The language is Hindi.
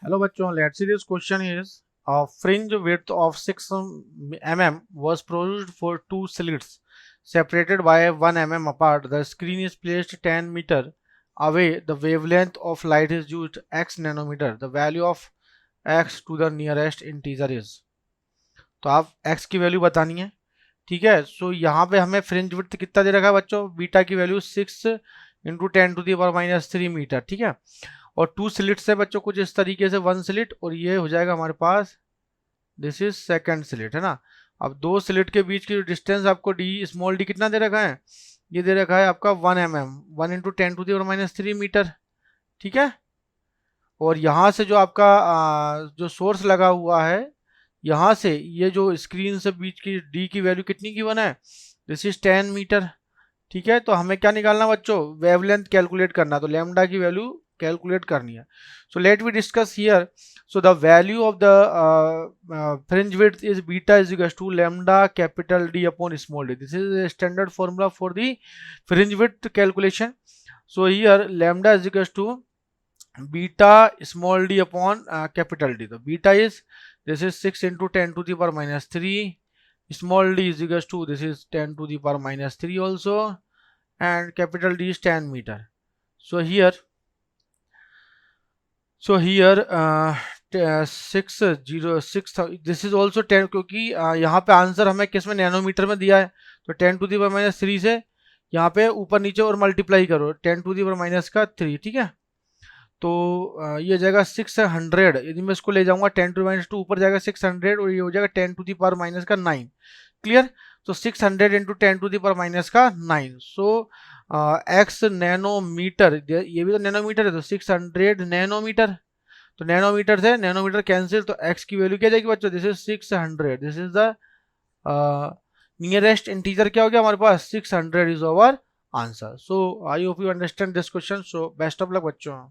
Hello बच्चों, let's see this question is a fringe width of 6 mm was produced for two slits separated by 1 mm apart. The screen is placed 10 meter away. The wavelength of light is used x nanometer. The value of x to the nearest integer is. तो आप x की वैल्यू बतानी है. ठीक है. सो यहाँ पे हमें फ्रिंज विड्थ कितना दे रखा है बच्चों. बीटा की वैल्यू 6 इंटू 10⁻³ मीटर. ठीक है. और टू स्लिट्स है बच्चों कुछ इस तरीके से, वन स्लिट और ये हो जाएगा हमारे पास, दिस इज सेकंड स्लिट, है ना. अब दो स्लिट के बीच की डिस्टेंस आपको डी स्मॉल डी कितना दे रखा है. ये दे रखा है आपका 1 mm, 1 × 10⁻³ मीटर. ठीक है. और यहाँ से जो आपका जो सोर्स लगा हुआ है, यहाँ से ये जो स्क्रीन से बीच की डी की वैल्यू कितनी की बना है, दिस इज 10 मीटर. ठीक है. तो हमें क्या निकालना बच्चों, वेवलेंथ कैलकुलेट करना. तो लैम्डा की वैल्यू कैलकुलेट करनी है. So let we discuss here. So the value of the fringe width is beta is equal to lambda capital D upon small d. This is standard formula for the fringe width calculation. So here lambda is equal to beta small d upon capital D. तो beta is this is 6 into 10⁻³ small d is equals to this is 10⁻³ also, and capital D is 10 meter. So here 606 this is also 10, क्योंकि यहाँ पे आंसर हमें किस में, नैनोमीटर में दिया है. तो 10⁻³ से यहाँ पे ऊपर नीचे और मल्टीप्लाई करो 10⁻³ ठीक है. तो ये जाएगा 600. यदि मैं इसको ले जाऊंगा 10⁻² ऊपर जाएगा 600 और ये हो जाएगा 10⁻⁹. क्लियर. तो 600 इंटू 10⁻⁹. सो एक्स नैनोमीटर, ये भी तो नैनोमीटर है, तो 600 नैनोमीटर. तो नैनोमीटर से नैनोमीटर कैंसिल, तो एक्स की वैल्यू क्या जाएगी बच्चों, this is 600. This is the nearest integer. क्या हो गया हमारे पास, 600 is our answer. So I hope you understand this question. So best of luck बच्चों.